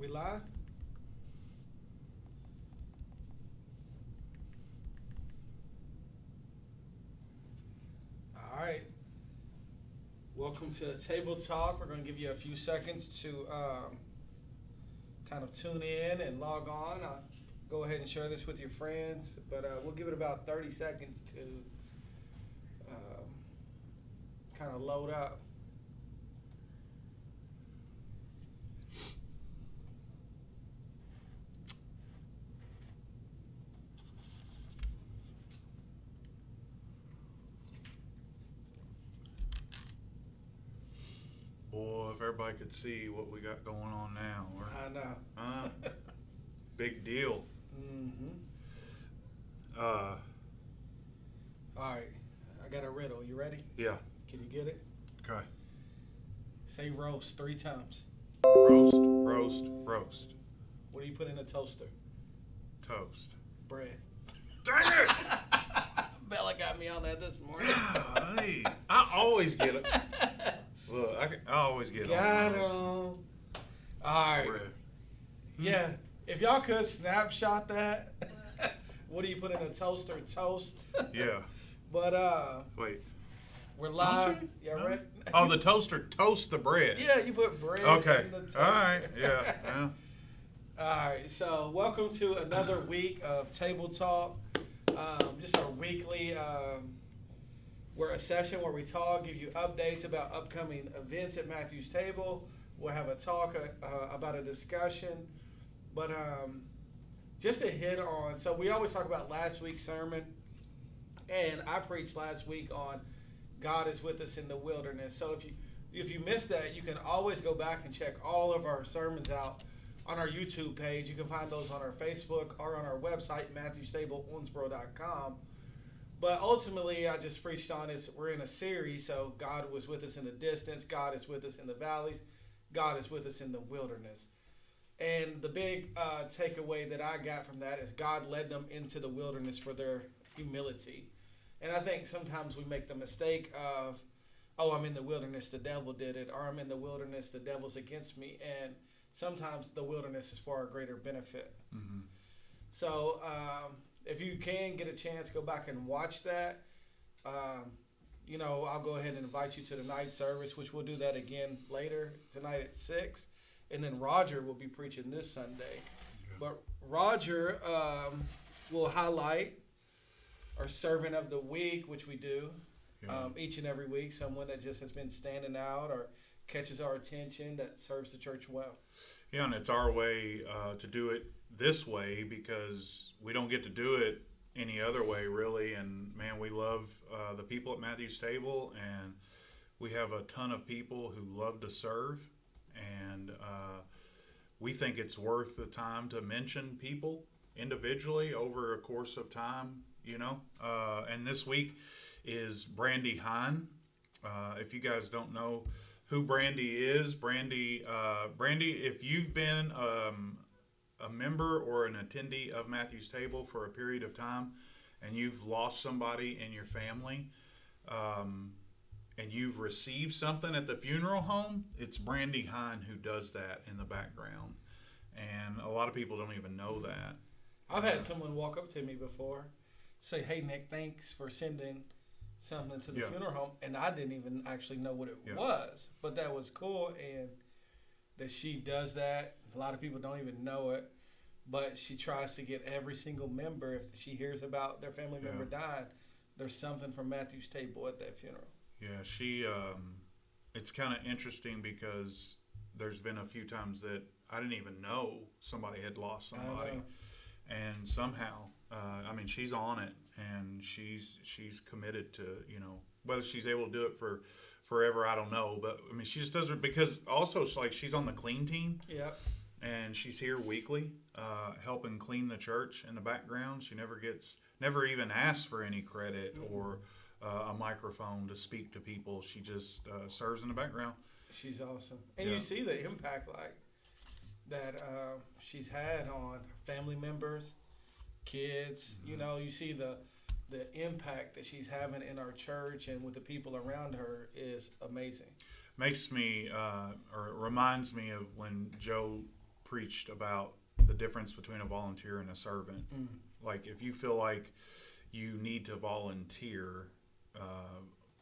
we live? All right. Welcome to Table Talk. We're going to give you a few seconds to kind of tune in and log on. Go ahead and share this with your friends, but we'll give it about 30 seconds to kind of load up. Boy, if everybody could see what we got going on now. I know. Big deal. Mm-hmm. All right. I got a riddle. You ready? Yeah. Can you get it? Okay. Say roast 3 times. Roast, roast, roast. What do you put in a toaster? Toast. Bread. Dang it! Bella got me on that this morning. Golly. I always get it. Look, I always get Got on him. those. All right. Bread. Yeah. If y'all could snapshot that, what do you put in a toaster? Toast. Yeah. But Wait. we're live. Don't you? Yeah, No. right. Oh, the toaster toasts the bread. Yeah, you put bread Okay. in the toaster. All right. Yeah. Yeah. All right. So welcome to another week of Table Talk. Just our weekly. We're a session where we talk, give you updates about upcoming events at Matthew's Table. We'll have a talk about a discussion. But just to hit on, so we always talk about last week's sermon. And I preached last week on God is with us in the wilderness. So if you missed that, you can always go back and check all of our sermons out on our YouTube page. You can find those on our Facebook or on our website, MatthewStableOwensboro.com. But ultimately, I just preached on it. We're in a series, so God was with us in the distance. God is with us in the valleys. God is with us in the wilderness. And the big takeaway that I got from that is God led them into the wilderness for their humility. And I think sometimes we make the mistake of, oh, I'm in the wilderness, the devil did it, or I'm in the wilderness, the devil's against me. And sometimes the wilderness is for our greater benefit. Mm-hmm. So if you can get a chance, go back and watch that. I'll go ahead and invite you to the night service, which we'll do that again later tonight at 6. And then Roger will be preaching this Sunday. Yeah. But Roger will highlight our servant of the week, which we do each and every week. Someone that just has been standing out or catches our attention that serves the church well. Yeah, and it's our way to do it this way because we don't get to do it any other way, really. And, man, we love the people at Matthew's Table, and we have a ton of people who love to serve. And we think it's worth the time to mention people individually over a course of time, And this week is Brandi Hine. If you guys don't know who Brandi is, Brandi, if you've been a member or an attendee of Matthew's Table for a period of time and you've lost somebody in your family, and you've received something at the funeral home, it's Brandi Hine who does that in the background. And a lot of people don't even know that. I've had someone walk up to me before, say, "Hey, Nick, thanks for sending something to the funeral home." And I didn't even actually know what it was. But that was cool. And that she does that. A lot of people don't even know it. But she tries to get every single member, if she hears about their family member dying, there's something from Matthew's Table at that funeral. Yeah, she, it's kind of interesting because there's been a few times that I didn't even know somebody had lost somebody. And somehow, she's on it, and she's committed to, whether she's able to do it for forever, I don't know. But, she just does it because also she's on the clean team. Yeah. And she's here weekly, helping clean the church in the background. She never even asks for any credit or a microphone to speak to people. She just serves in the background. She's awesome. And you see the impact that she's had on family members, kids. Mm-hmm. You see the impact that she's having in our church and with the people around her is amazing. Makes me, or reminds me of when Joe preached about the difference between a volunteer and a servant. Like, if you feel like you need to volunteer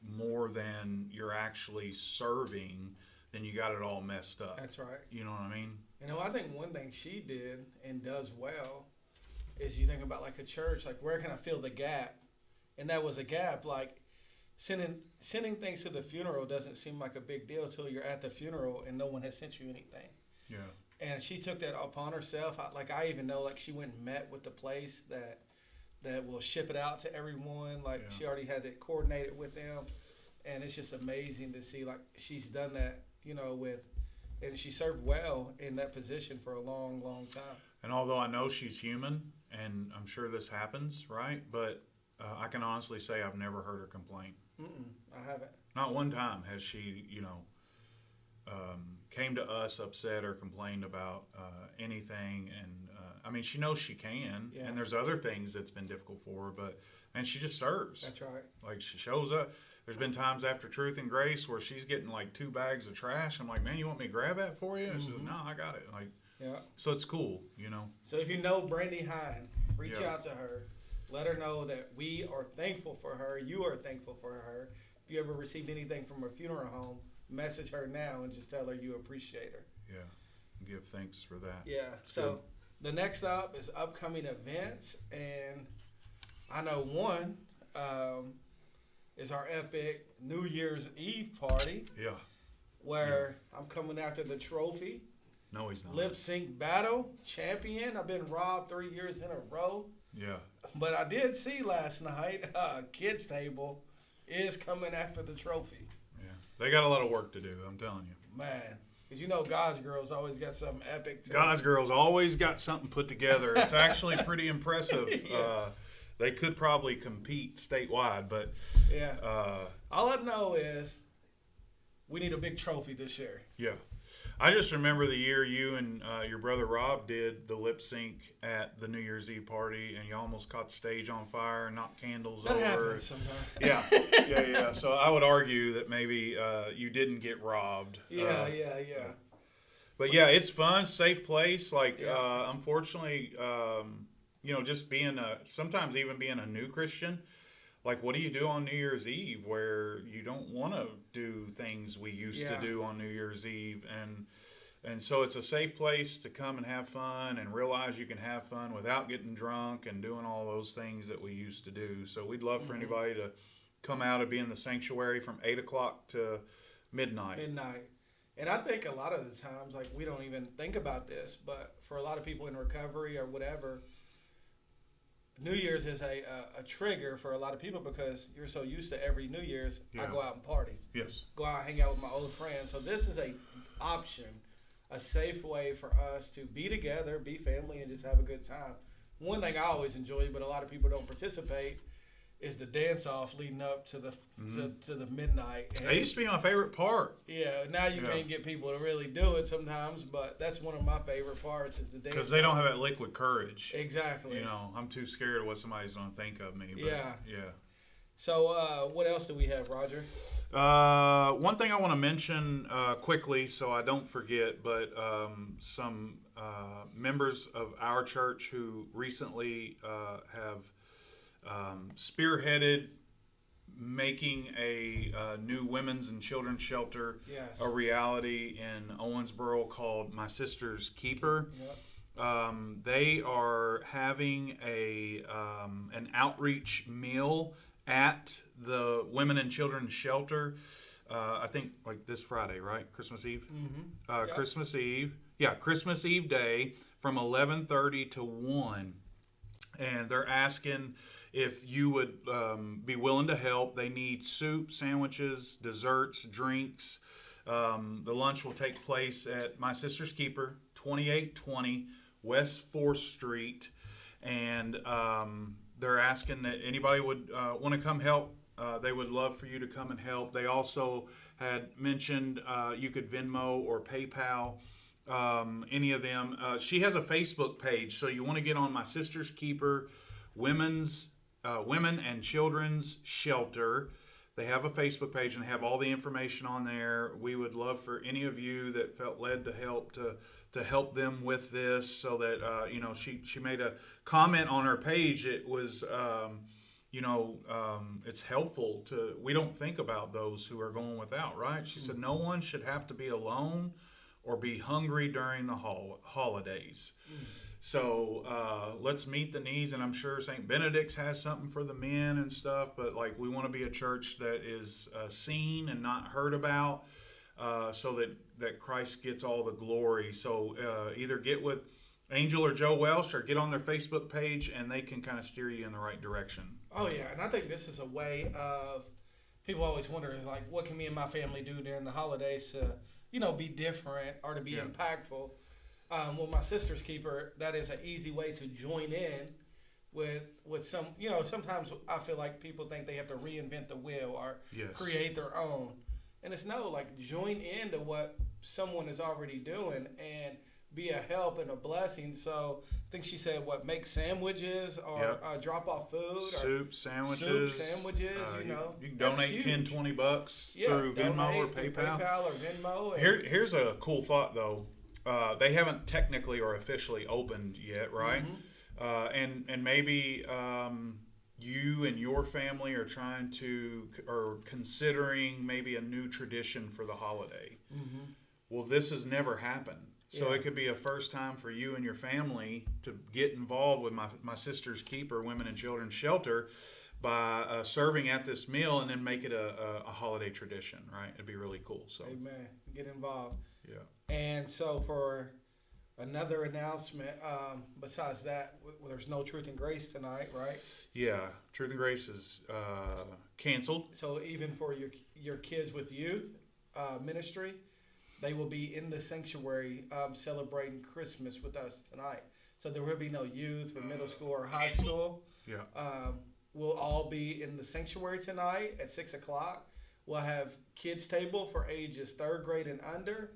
more than you're actually serving, then you got it all messed up. That's right. You know what I mean? I think one thing she did and does well is you think about like a church, like where can I fill the gap? And that was a gap. Like sending things to the funeral doesn't seem like a big deal till you're at the funeral and no one has sent you anything. Yeah. And she took that upon herself. I even know like she went and met with the place that will ship it out to everyone. Like she already had it coordinated with them. And it's just amazing to see like she's done that, and she served well in that position for a long, long time. And although I know she's human, and I'm sure this happens, right? But I can honestly say I've never heard her complain. I haven't. Not one time has she, came to us upset or complained about anything. And I mean, she knows she can, and there's other things that's been difficult for her, but she just serves. That's right. Like, she shows up. There's been times after Truth and Grace where she's getting like 2 bags of trash. I'm like, man, you want me to grab that for you? And she says, no, I got it. Like, so it's cool, So if you know Brandi Hine, reach out to her. Let her know that we are thankful for her. You are thankful for her. If you ever received anything from her funeral home, message her now and just tell her you appreciate her. Yeah, give thanks for that. Yeah, so the next up is upcoming events. And I know one is our epic New Year's Eve party. Yeah. Where I'm coming after the trophy. No, he's not. Lip sync battle champion. I've been robbed 3 years in a row. Yeah. But I did see last night, kids table is coming after the trophy. Yeah. They got a lot of work to do, I'm telling you. Man. Because God's Girls always got something epic. God's Girls always got something put together. It's actually pretty impressive. They could probably compete statewide, but all I know is we need a big trophy this year. Yeah. I just remember the year you and your brother Rob did the lip sync at the New Year's Eve party, and you almost caught the stage on fire and knocked candles over. That happens sometimes. Yeah. So I would argue that maybe you didn't get robbed. Yeah. But yeah, it's fun, safe place. Like, unfortunately, just sometimes even being a new Christian, like, what do you do on New Year's Eve where you don't want to do things we used to do on New Year's Eve? And so it's a safe place to come and have fun and realize you can have fun without getting drunk and doing all those things that we used to do. So we'd love for anybody to come out and be in the sanctuary from 8 o'clock to midnight. And I think a lot of the times, like, we don't even think about this, but for a lot of people in recovery or whatever, New Year's is a trigger for a lot of people because you're so used to every New Year's, I go out and party. Yes. Go out and hang out with my old friends. So this is a option, a safe way for us to be together, be family, and just have a good time. One thing I always enjoy, but a lot of people don't participate, is the dance-off leading up to the to the midnight. That used to be my favorite part. Yeah, now you can't get people to really do it sometimes, but that's one of my favorite parts is the dance. Because they don't have that liquid courage. Exactly. I'm too scared of what somebody's going to think of me. But, yeah. So what else do we have, Roger? One thing I want to mention quickly so I don't forget, but some members of our church who recently have spearheaded making a new women's and children's shelter a reality in Owensboro called My Sister's Keeper. They are having an outreach meal at the women and children's shelter. I think like this Friday, right? Christmas Eve. Christmas Eve. Yeah, Christmas Eve day from 11:30 to 1, and they're asking if you would be willing to help. They need soup, sandwiches, desserts, drinks. The lunch will take place at My Sister's Keeper, 2820 West 4th Street. And they're asking that anybody would want to come help. They would love for you to come and help. They also had mentioned you could Venmo or PayPal, any of them. She has a Facebook page, so you want to get on My Sister's Keeper, Women and Children's Shelter. They have a Facebook page and they have all the information on there. We would love for any of you that felt led to help them with this. So that she made a comment on her page. It was it's helpful to. We don't think about those who are going without, right? She said no one should have to be alone or be hungry during the holidays. So let's meet the needs, and I'm sure St. Benedict's has something for the men and stuff, but like we want to be a church that is seen and not heard about, so that Christ gets all the glory. So either get with Angel or Joe Welsh or get on their Facebook page, and they can kind of steer you in the right direction. Oh, yeah, and I think this is a way of, people always wonder, like, what can me and my family do during the holidays to, be different or to be impactful. Well, my sister's keeper, that is an easy way to join in with some, sometimes I feel like people think they have to reinvent the wheel or create their own. And it's join into what someone is already doing and be a help and a blessing. So I think she said, make sandwiches or drop off food. Soup, sandwiches. You can donate $10, $20 through Venmo or PayPal. Here's a cool thought, though. They haven't technically or officially opened yet, right? Mm-hmm. And maybe you and your family are considering maybe a new tradition for the holiday. Mm-hmm. Well, this has never happened. So it could be a first time for you and your family to get involved with my sister's keeper, Women and Children's Shelter, by serving at this meal and then make it a holiday tradition, right? It'd be really cool. So, amen. Get involved. Yeah. And so for another announcement, besides that, there's no Truth and Grace tonight, right? Yeah, Truth and Grace is canceled. So even for your kids with youth ministry, they will be in the sanctuary celebrating Christmas with us tonight. So there will be no youth or middle school or high school. Yeah. We'll all be in the sanctuary tonight at 6 o'clock. We'll have kids table for ages 3rd grade and under.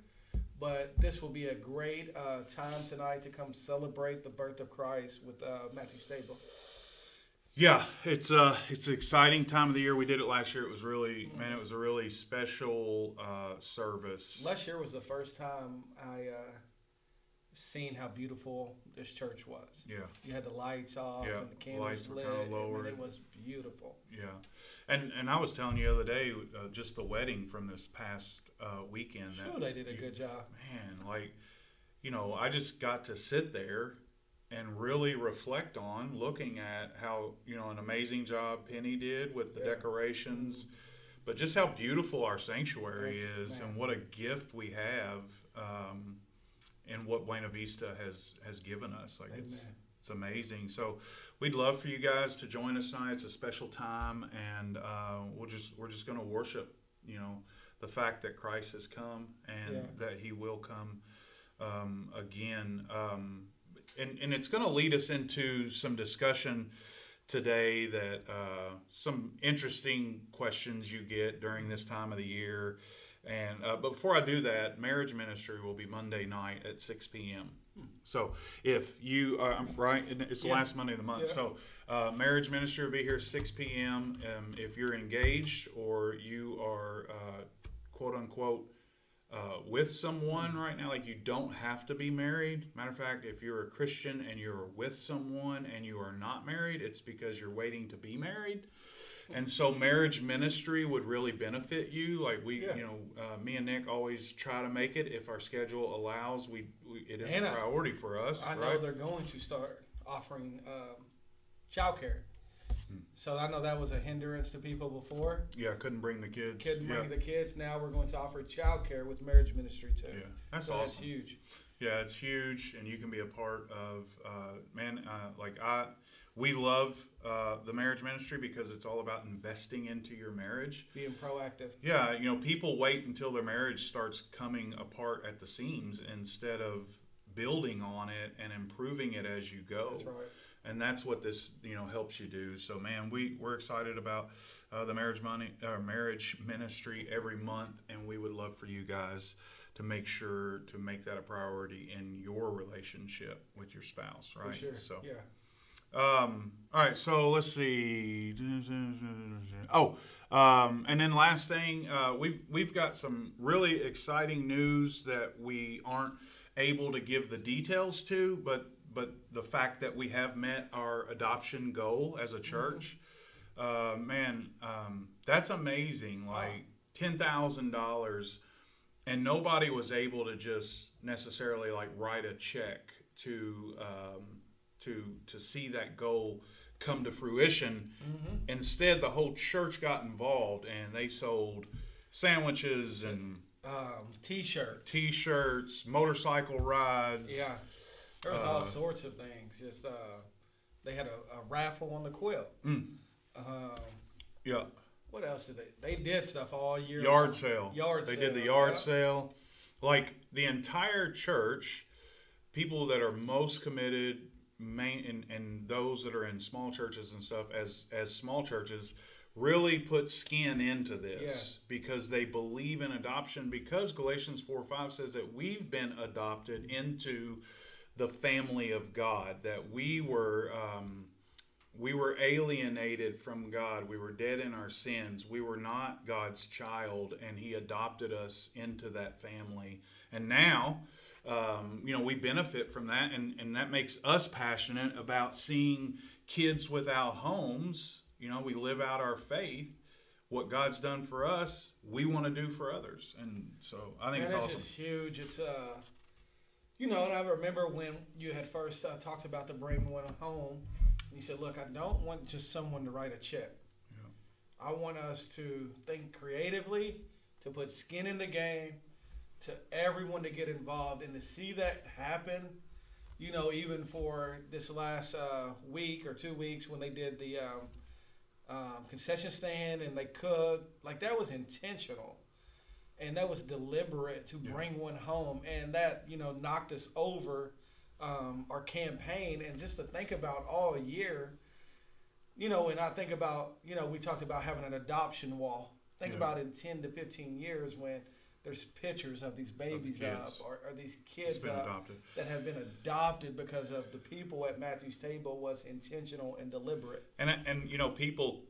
But this will be a great time tonight to come celebrate the birth of Christ with Matthew Stable. Yeah, it's an exciting time of the year. We did it last year. It was really, it was a really special service. Last year was the first time I seen how beautiful this church was. Yeah. You had the lights off and the candles lit. Kind of lowered. It was beautiful. Yeah. And I was telling you the other day, just the wedding from this past weekend. Sure, they did a good job. Man, I just got to sit there and really reflect on looking at how, an amazing job Penny did with the decorations, but just how beautiful our sanctuary is and what a gift we have and what Buena Vista has given us. It's amazing. So we'd love for you guys to join us tonight. It's a special time, and we're just going to worship, the fact that Christ has come and that he will come again. And it's going to lead us into some discussion today that some interesting questions you get during this time of the year. And but before I do that, marriage ministry will be Monday night at 6 p.m. So if you are right, it's the last Monday of the month. So marriage ministry will be here 6 p.m. If you're engaged or you are quote unquote with someone right now, you don't have to be married. Matter of fact, if you're a Christian and you're with someone and you are not married, it's because you're waiting to be married. And so marriage ministry would really benefit you. Me and Nick always try to make it if our schedule allows. It is a priority for us. I know they're going to start offering childcare. So I know that was a hindrance to people before. Yeah, couldn't bring the kids. The kids. Now we're going to offer childcare with marriage ministry too. Yeah, that's awesome. That's huge. Yeah, it's huge, and you can be a part of. We love the marriage ministry because it's all about investing into your marriage. Being proactive. Yeah, people wait until their marriage starts coming apart at the seams instead of building on it and improving it as you go. That's right. And that's what this, helps you do. So, man, we're excited about the marriage ministry every month, and we would love for you guys to make sure to make that a priority in your relationship with your spouse, right? For sure. So, yeah. All right, so let's see. And then last thing, we've got some really exciting news that we aren't able to give the details to, but the fact that we have met our adoption goal as a church, that's amazing. Like $10,000, and nobody was able to just necessarily like write a check to see that goal come to fruition. Instead, the whole church got involved, and they sold sandwiches and t-shirts, motorcycle rides. Yeah, there was all sorts of things. Just they had a raffle on the quilt. Yeah. What else did they did stuff all year. Yard sale. They did the yard sale. Like the entire church, people that are most committed, and those that are in small churches and stuff, as small churches, really put skin into this because they believe in adoption, because Galatians 4:5 says that we've been adopted into the family of God, that we were alienated from God. We were dead in our sins. We were not God's child, and he adopted us into that family. And now, we benefit from that, and that makes us passionate about seeing kids without homes. We live out our faith. What God's done for us, we want to do for others. And so I think it's awesome. It's just huge. It's, and I remember when you had first talked about the bring one home, and you said, look, I don't want just someone to write a check. Yeah. I want us to think creatively, to put skin in the game, to everyone to get involved, and to see that happen, even for this last week or 2 weeks when they did the concession stand and they cooked, like that was intentional and that was deliberate to bring one home, and that knocked us over our campaign. And just to think about all year, and I think about we talked about having an adoption wall. Think about in 10 to 15 years when there's pictures of these babies up or these kids up that have been adopted because of the people at Matthew's table was intentional and deliberate. And people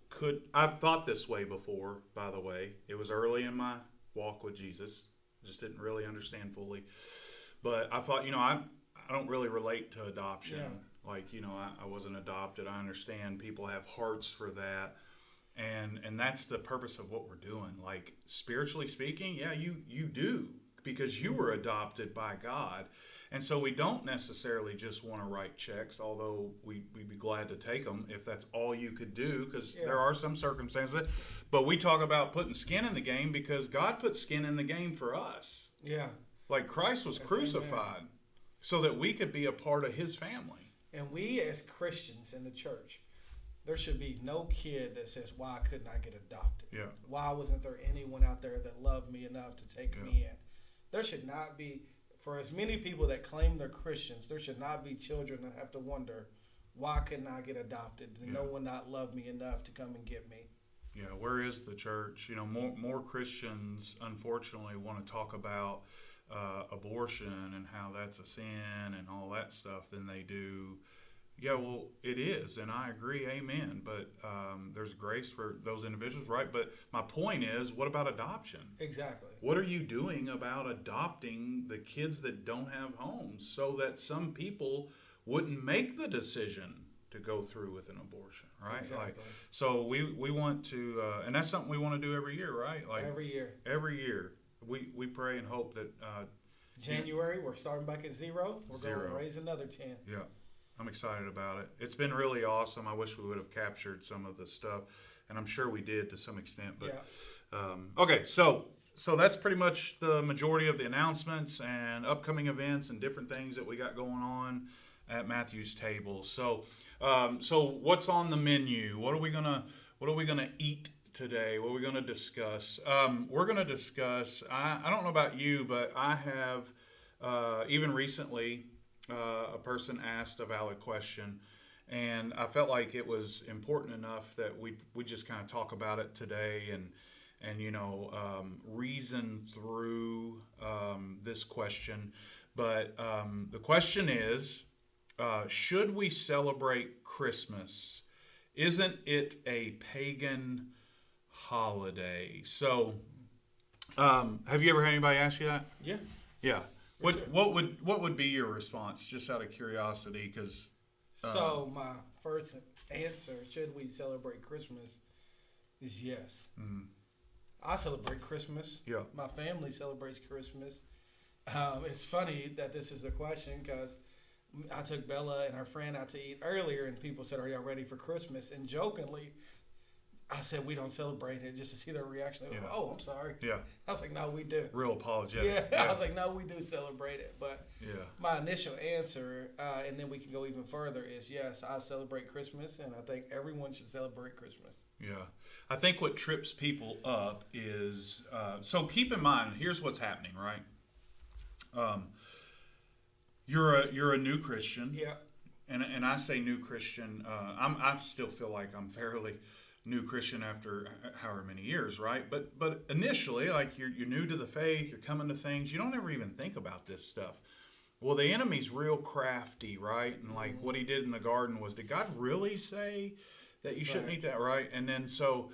I've thought this way before, by the way. It was early in my walk with Jesus. Just didn't really understand fully. But I thought, I don't really relate to adoption. Yeah. Like, I wasn't adopted. I understand people have hearts for that. And that's the purpose of what we're doing. Like, spiritually speaking, you do, because you were adopted by God. And so we don't necessarily just want to write checks, although we'd be glad to take them if that's all you could do, because there are some circumstances. But we talk about putting skin in the game because God put skin in the game for us. Yeah. Like Christ was crucified so that we could be a part of his family. And we as Christians in the church, there should be no kid that says, why couldn't I get adopted? Yeah. Why wasn't there anyone out there that loved me enough to take me in? There should not be, for as many people that claim they're Christians, there should not be children that have to wonder, why couldn't I get adopted? Did no one not love me enough to come and get me? Yeah, where is the church? More Christians, unfortunately, want to talk about abortion and how that's a sin and all that stuff than they do. Yeah, well, it is, and I agree, amen. But there's grace for those individuals, right? But my point is, what about adoption? Exactly. What are you doing about adopting the kids that don't have homes so that some people wouldn't make the decision to go through with an abortion, right? Exactly. So we want to, and that's something we want to do every year, right? Like every year. Every year. We pray and hope that... January, we're starting back at 0. We're going to raise another 10. Yeah. I'm excited about it. It's been really awesome. I wish we would have captured some of the stuff, and I'm sure we did to some extent. But okay, so that's pretty much the majority of the announcements and upcoming events and different things that we got going on at Matthew's table. So what's on the menu? What are we gonna eat today? What are we gonna discuss? We're gonna discuss. I don't know about you, but I have even recently. A person asked a valid question, and I felt like it was important enough that we just kind of talk about it today and reason through this question. But the question is, should we celebrate Christmas? Isn't it a pagan holiday? So, have you ever had anybody ask you that? Yeah. Yeah. What would be your response, just out of curiosity? Because so my first answer, should we celebrate Christmas, is yes. Mm-hmm. I celebrate Christmas. Yeah. My family celebrates Christmas. It's funny that this is the question because I took Bella and her friend out to eat earlier, and people said, "Are y'all ready for Christmas?" And jokingly, I said, "We don't celebrate it," just to see their reaction. They were like, "Oh, I'm sorry." Yeah. I was like, "No, we do." Real apologetic. Yeah. I was like, "No, we do celebrate it." But yeah. my initial answer, and then we can go even further, is yes, I celebrate Christmas, and I think everyone should celebrate Christmas. Yeah. I think what trips people up is, so keep in mind, here's what's happening, right? You're a new Christian. Yeah. And I say new Christian, I still feel like I'm fairly new Christian after however many years, right? But initially, like you're new to the faith, you're coming to things, you don't ever even think about this stuff. Well, the enemy's real crafty, right? And like what he did in the garden was, did God really say that you shouldn't eat that, right? And then so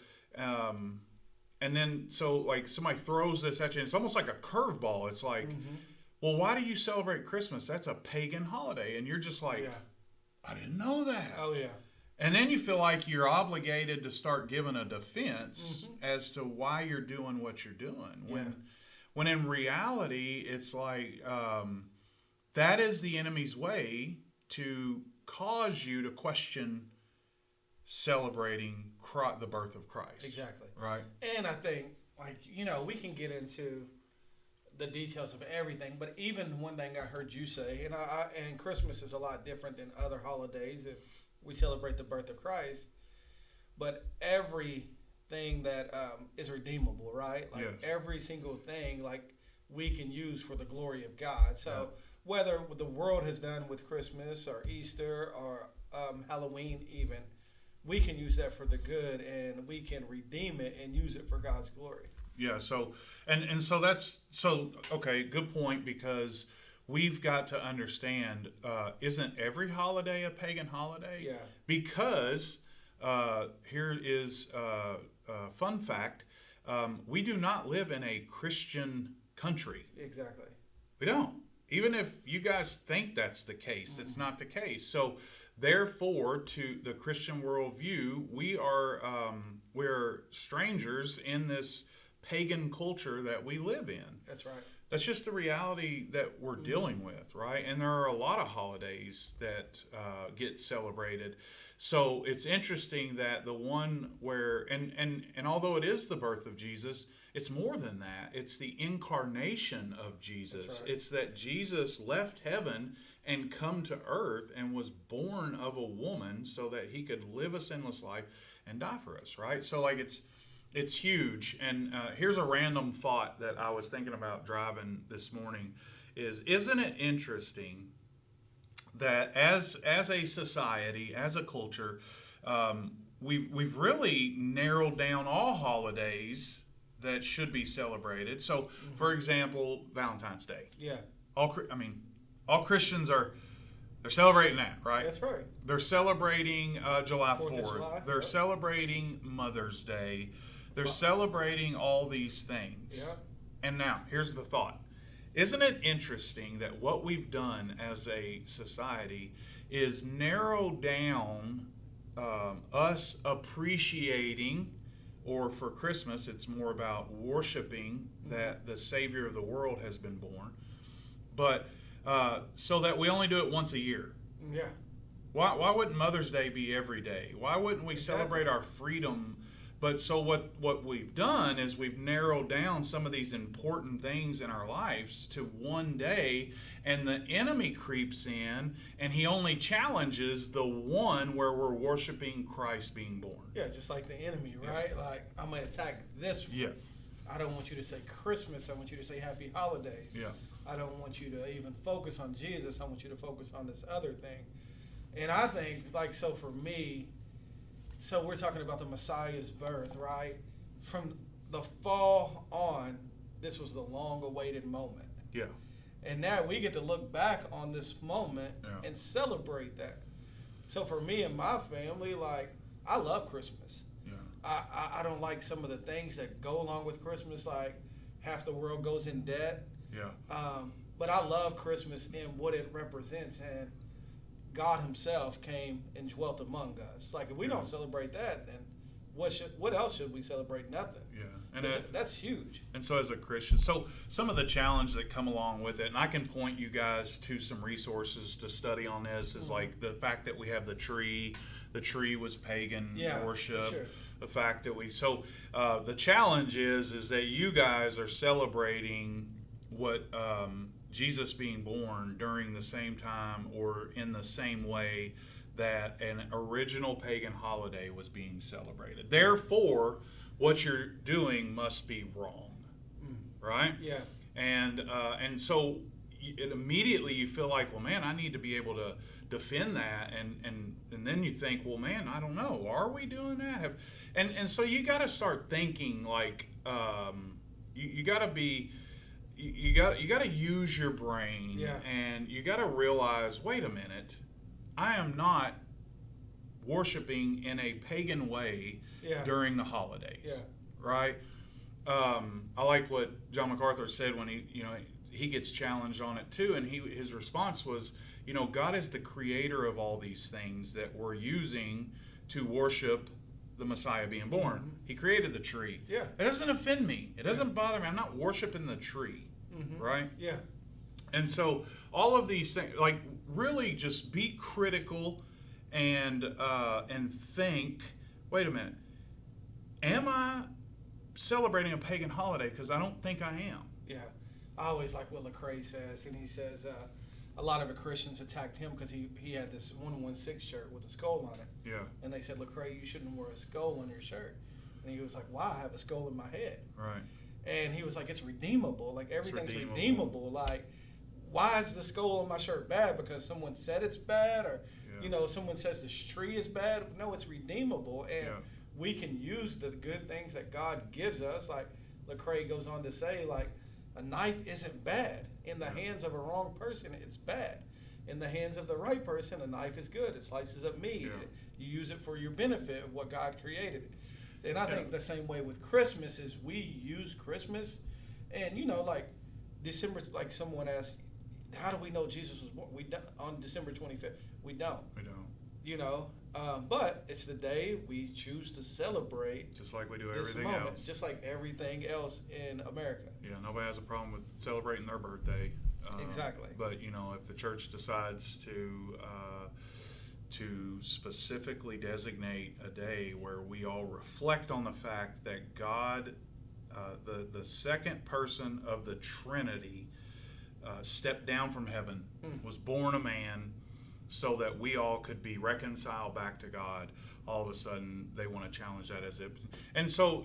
like somebody throws this at you, and it's almost like a curveball. It's like, well, why do you celebrate Christmas? That's a pagan holiday. And you're just like, I didn't know that. Oh, yeah. And then you feel like you're obligated to start giving a defense as to why you're doing what you're doing. When in reality, it's like that is the enemy's way to cause you to question celebrating the birth of Christ. Exactly. Right. And I think, like, we can get into the details of everything, but even one thing I heard you say, and Christmas is a lot different than other holidays if we celebrate the birth of Christ, but everything that is redeemable, right? Like every single thing, like we can use for the glory of God. So whether what the world has done with Christmas or Easter or Halloween even, we can use that for the good, and we can redeem it and use it for God's glory. Yeah, so and so that's okay, good point, because we've got to understand, isn't every holiday a pagan holiday? Yeah. Because here is a fun fact, we do not live in a Christian country. Exactly. We don't. Even if you guys think that's the case, that's not the case. So therefore, to the Christian worldview, we're strangers in this pagan culture that we live in. That's right. That's just the reality that we're dealing with, right? And there are a lot of holidays that get celebrated. So it's interesting that the one where, and although it is the birth of Jesus, it's more than that. It's the incarnation of Jesus. That's right. It's that Jesus left heaven and come to earth and was born of a woman so that he could live a sinless life and die for us, right? So like it's huge. And here's a random thought that I was thinking about driving this morning isn't it interesting that as a society, as a culture, we've really narrowed down all holidays that should be celebrated. So, for example, Valentine's Day. Yeah. All Christians they're celebrating that, right? That's right. They're celebrating July 4th. July, They're celebrating Mother's Day. They're celebrating all these things. Yeah. And now, here's the thought. Isn't it interesting that what we've done as a society is narrow down us appreciating, or for Christmas, it's more about worshiping that the Savior of the world has been born, but so that we only do it once a year. Yeah. Why wouldn't Mother's Day be every day? Why wouldn't we celebrate our freedom? But so what we've done is we've narrowed down some of these important things in our lives to one day, and the enemy creeps in and he only challenges the one where we're worshiping Christ being born. Yeah, just like the enemy, right? Yeah. Like, I'm going to attack this one. Yeah. I don't want you to say Christmas. I want you to say Happy Holidays. Yeah. I don't want you to even focus on Jesus. I want you to focus on this other thing. And I think, like, so for me, so we're talking about the Messiah's birth, right? From the fall on, this was the long-awaited moment. Yeah. And now we get to look back on this moment and celebrate that. So for me and my family, like, I love Christmas. Yeah. I don't like some of the things that go along with Christmas, like half the world goes in debt. Yeah. But I love Christmas and what it represents, and God Himself came and dwelt among us. Like, if we don't celebrate that, then what else should we celebrate? Nothing. Yeah, and that's huge. And so, as a Christian, so some of the challenges that come along with it, and I can point you guys to some resources to study on this, is like the fact that we have the tree. The tree was pagan worship. Sure. The fact that the challenge is that you guys are celebrating what Jesus being born during the same time or in the same way that an original pagan holiday was being celebrated. Therefore, what you're doing must be wrong, right? Yeah. And so immediately you feel like, well, man, I need to be able to defend that, and then you think, well, man, I don't know, are we doing that? And so you got to start thinking like you got to be. You got to use your brain, and you got to realize, wait a minute, I am not worshiping in a pagan way during the holidays, right? I like what John MacArthur said when he gets challenged on it too, and his response was, God is the creator of all these things that we're using to worship the Messiah being born. Mm-hmm. He created the tree. Yeah. It doesn't offend me. It doesn't bother me. I'm not worshiping the tree. Mm-hmm. Right? Yeah. And so all of these things, like, really just be critical and think, wait a minute, am I celebrating a pagan holiday? Because I don't think I am. Yeah. I always like what Lecrae says, and he says a lot of the Christians attacked him because he had this 116 shirt with a skull on it. Yeah. And they said, Lecrae, you shouldn't wear a skull on your shirt. And he was like, why? I have a skull in my head. Right. And he was like, it's redeemable. Like, everything's redeemable. Like, why is the skull on my shirt bad? Because someone said it's bad, or, someone says this tree is bad. No, it's redeemable. And we can use the good things that God gives us. Like Lecrae goes on to say, like, a knife isn't bad. In the hands of a wrong person, it's bad. In the hands of the right person, a knife is good. It slices up meat. Yeah. You use it for your benefit of what God created it. And I think the same way with Christmas is we use Christmas, and like December, like someone asked, how do we know Jesus was born? We don't, on December 25th. We don't. But it's the day we choose to celebrate. Just like we do everything else. Just like everything else in America. Yeah, nobody has a problem with celebrating their birthday. Exactly. But if the church decides to specifically designate a day where we all reflect on the fact that God, the second person of the Trinity, stepped down from heaven, was born a man, so that we all could be reconciled back to God. All of a sudden, they want to challenge that as it. And so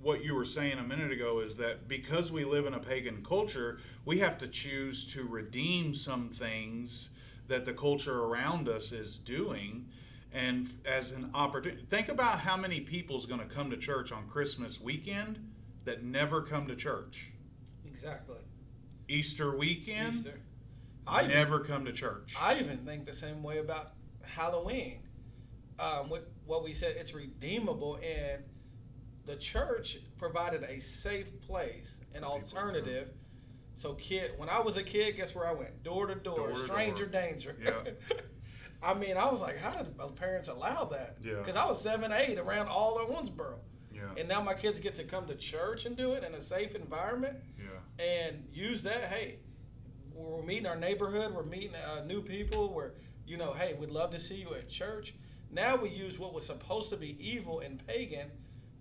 what you were saying a minute ago is that because we live in a pagan culture, we have to choose to redeem some things that the culture around us is doing, and as an opportunity. Think about how many people's going to come to church on Christmas weekend that never come to church. Exactly. Easter weekend, never come to church. I even think the same way about Halloween. What we said, it's redeemable, and the church provided a safe place, an alternative. So when I was a kid, guess where I went? Door to door, stranger danger. Yeah. I mean, I was like, how did my parents allow that? Yeah. Because I was 7, 8 around all in Owensboro. Yeah. And now my kids get to come to church and do it in a safe environment. Yeah. And use that. Hey, we're meeting our neighborhood. We're meeting new people. We're, hey, we'd love to see you at church. Now we use what was supposed to be evil and pagan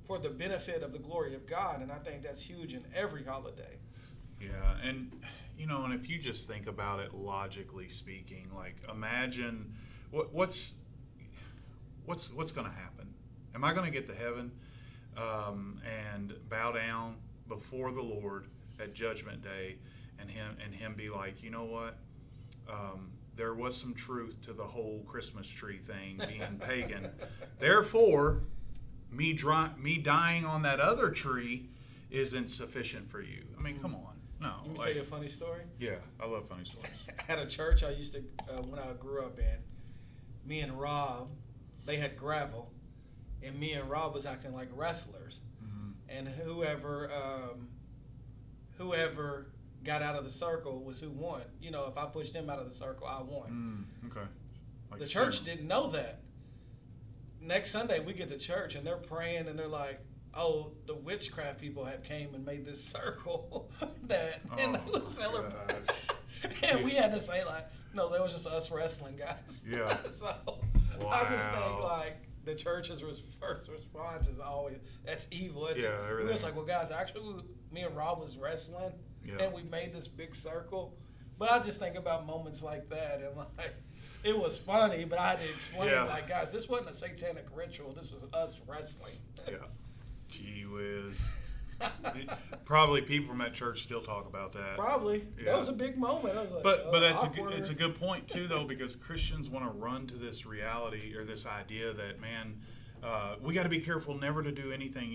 for the benefit of the glory of God. And I think that's huge in every holiday. Yeah, and and if you just think about it logically speaking, like, imagine what's going to happen. Am I going to get to heaven and bow down before the Lord at Judgment Day, and him be like, you know what? There was some truth to the whole Christmas tree thing being pagan. Therefore, me dying on that other tree isn't sufficient for you. I mean, come on. No. Let me tell you a funny story. Yeah, I love funny stories. At a church I used to, when I grew up in, me and Rob, they had gravel, and me and Rob was acting like wrestlers. Mm-hmm. And whoever got out of the circle was who won. You know, if I pushed him out of the circle, I won. Okay. Like the church didn't know that. Next Sunday, we get to church, and they're praying, and they're like, oh, the witchcraft people have came and made this circle and they would celebrate. And we had to say, like, no, that was just us wrestling guys. Yeah. So I just think, like, the church's first response is always, that's evil. It's, everything. We was like, well, guys, actually, me and Rob was wrestling, and we made this big circle. But I just think about moments like that, and like, it was funny, but I had to explain, like, guys, this wasn't a satanic ritual. This was us wrestling. Yeah. Gee whiz. Probably people from that church still talk about that. Probably. Yeah. That was a big moment. I was like, but it's a good point too, though, because Christians want to run to this reality or this idea that, man, we got to be careful never to do anything